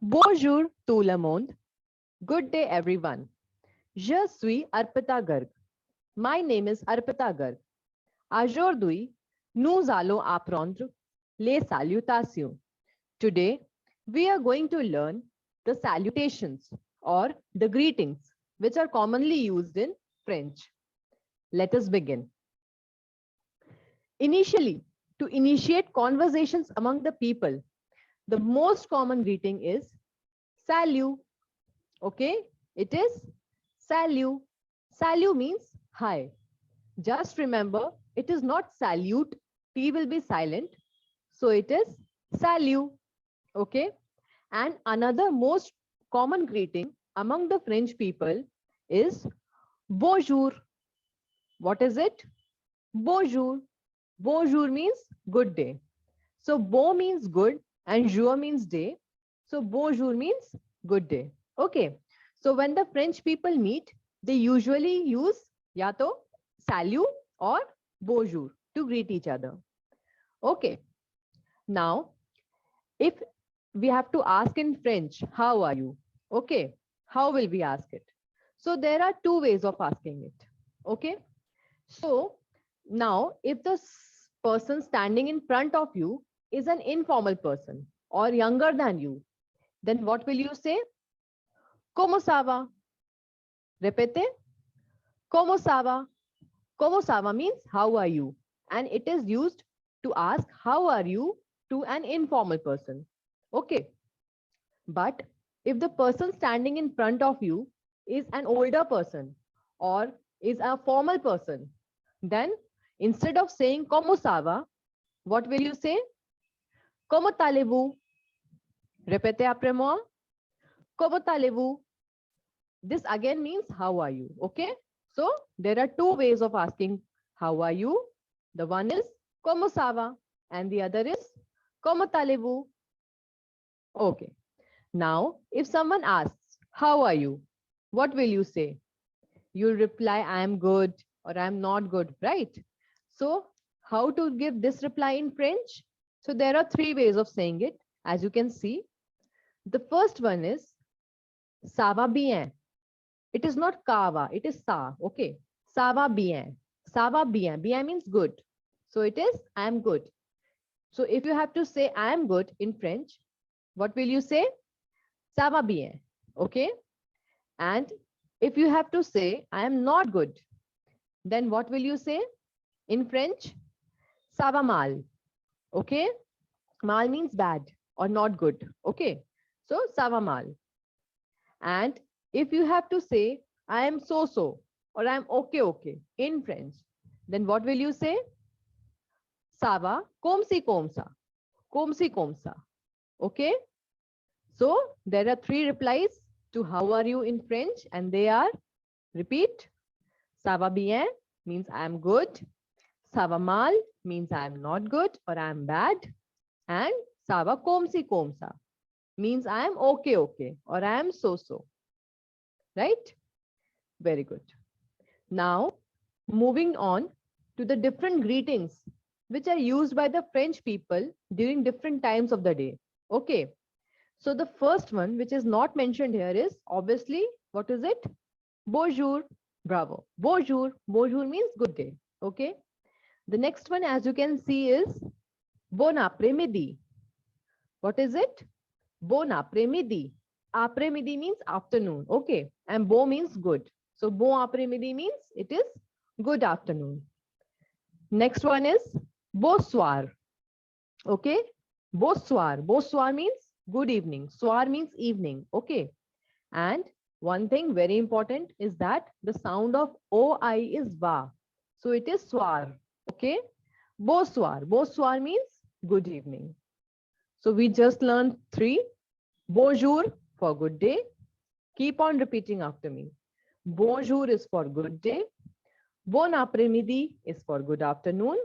Bonjour tout le monde. Good day, everyone. Je suis Arpita Garg. My name is Arpita Garg. Aujourd'hui, nous allons apprendre les salutations. Today, we are going to learn the salutations or the greetings, which are commonly used in French. Let us begin. Initially, to initiate conversations among the people, the most common greeting is salut. Okay, it is salut. Salut means hi. Just remember, it is not salute. T will be silent. So it is salut. Okay. And another most common greeting among the French people is bonjour. What is it? Bonjour. Bonjour means good day. So bon means good and jour means day. So bonjour means good day. Okay. So when the French people meet, they usually use ya to salut or bonjour to greet each other. Okay. Now, if we have to ask in French, how are you? Okay. How will we ask it? So there are two ways of asking it. Okay. So now if the person standing in front of you is an informal person or younger than you, then what will you say? Como ça va? Repete. Como ça va? Como ça va means how are you? And it is used to ask how are you to an informal person. Okay. But if the person standing in front of you is an older person or is a formal person, then instead of saying como ça va, what will you say? Como allez-vous? Répétez après moi. Como allez-vous? This again means how are you? Okay. So there are two ways of asking how are you. The one is como ça va and the other is como allez-vous? Okay. Now, if someone asks, how are you? What will you say? You'll reply, I am good or I am not good, right? So how to give this reply in French? So there are three ways of saying it, as you can see. The first one is ça va bien. It is not kava, it is sa. Okay. Ça va bien. Ça va bien. Bien means good. So it is I am good. So if you have to say I am good in French, what will you say? Ça va bien. Okay. And if you have to say I am not good, then what will you say in French? Ça va mal. Okay. Mal means bad or not good. Okay. So ça va mal. And if you have to say I am so or I am okay in French, then what will you say? Ça va comme si comme ça. Comme si comme ça. Okay. So there are three replies to how are you in French, and they are, repeat, ça va bien means I am good. Ça va mal means I am not good or I am bad. And ça va comme si comme ça means I am okay or I am so. Right? Very good. Now, moving on to the different greetings which are used by the French people during different times of the day. Okay. So the first one, which is not mentioned here, is obviously, what is it? Bonjour. Bravo. Bonjour. Bonjour means good day. Okay. The next one, as you can see, is bon après-midi. What is it? Bon après-midi. Après-midi means afternoon. Okay. And bon means good. So bon après-midi means it is good afternoon. Next one is bonsoir. Okay. Bonsoir. Bonsoir means good evening. Soir means evening. Okay. And one thing very important is that the sound of OI is va. So it is soir. Okay. Bonsoir. Bonsoir means good evening. So we just learned three. Bonjour for good day. Keep on repeating after me. Bonjour is for good day. Bon après-midi is for good afternoon.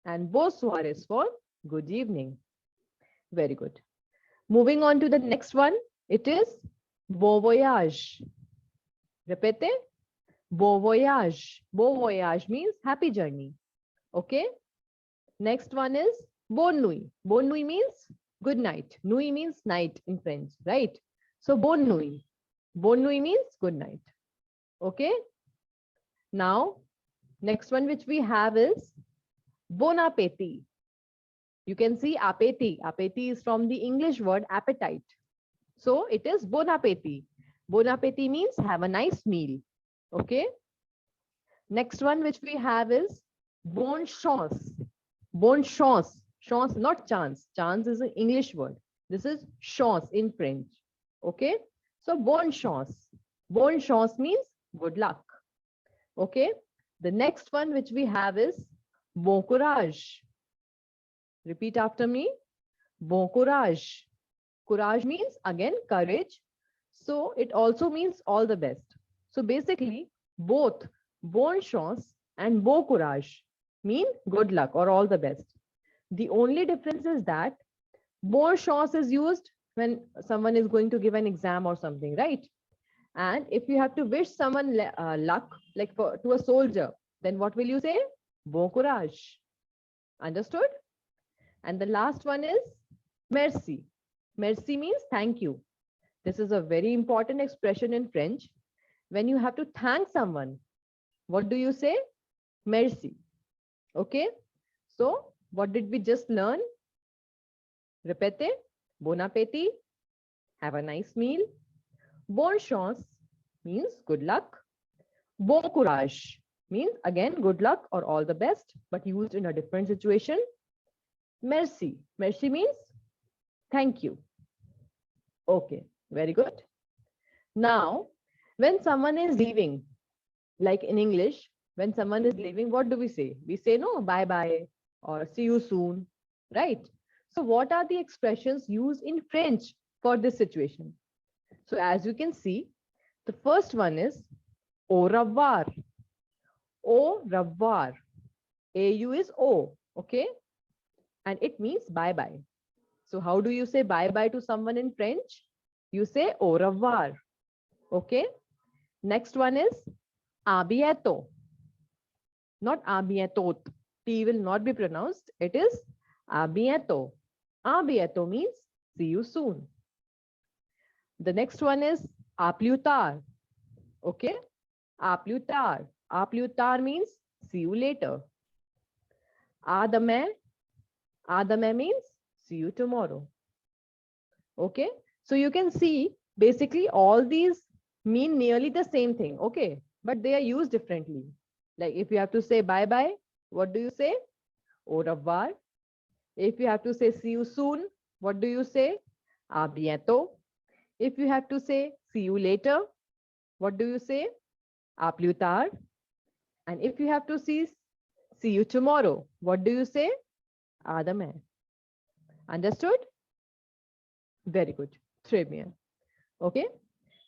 And bonsoir is for good evening. Very good. Moving on to the next one, it is bon voyage. Repete. Bon voyage. Bon voyage means happy journey. Okay. Next one is bon nuit. Bon nuit means Good night. Nuit means night in French, right? So bonne nuit. Bonne nuit means good night. Okay. Now, next one which we have is bon appétit. You can see appétit. Appétit is from the English word appetite. So it is bon appétit. Bon appétit means have a nice meal. Okay. Next one which we have is bonne chance. Bonne chance. Chance, not chance. Chance is an English word. This is chance in French. Okay. So bonne chance. Bonne chance means good luck. Okay. The next one which we have is bon courage. Repeat after me. Bon courage. Courage means again courage. So it also means all the best. So basically, both bonne chance and bon courage mean good luck or all the best. The only difference is that bonne chance is used when someone is going to give an exam or something, right? And if you have to wish someone luck, like to a soldier, then what will you say? Bon courage. Understood? And the last one is merci. Merci means thank you. This is a very important expression in French. When you have to thank someone, what do you say? Merci. Okay. So what did we just learn? Répétez. Bon appétit. Have a nice meal. Bonne chance means good luck. Bon courage means again good luck or all the best, but used in a different situation. Merci. Merci means thank you. Okay, very good. Now, when someone is leaving, like in English, when someone is leaving, what do we say? We say no, bye bye or see you soon, right? So, what are the expressions used in French for this situation? So, as you can see, the first one is au revoir. Au revoir. AU is O, okay? And it means bye bye. So, how do you say bye bye to someone in French? You say au revoir. Okay. Next one is à bientôt. Not à bientôt. T will not be pronounced. It is à bientôt. À bientôt means see you soon. The next one is à plus tard. Okay. À plus tard. À plus tard means see you later. À demain. À demain means see you tomorrow. Okay. So you can see basically all these mean nearly the same thing. Okay. But they are used differently. Like if you have to say bye bye, what do you say? Au revoir. If you have to say see you soon, what do you say? À bientôt. If you have to say see you later, what do you say? À plus tard. And if you have to see you tomorrow, what do you say? À demain. Understood? Very good. Très bien. Okay.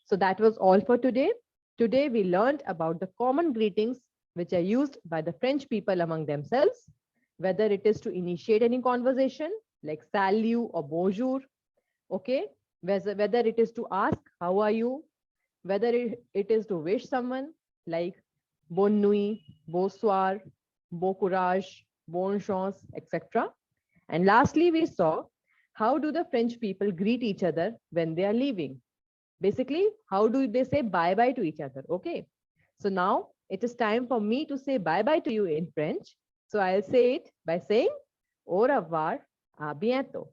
So that was all for today. Today we learned about the common greetings which are used by the French people among themselves, whether it is to initiate any conversation like salut or bonjour. Okay. Whether it is to ask, how are you? Whether it is to wish someone like bonne nuit, bonsoir, bon courage, bonne chance, etc. And lastly, we saw how do the French people greet each other when they are leaving. Basically, how do they say bye-bye to each other? Okay. So now it is time for me to say bye-bye to you in French. So I'll say it by saying au revoir, à bientôt.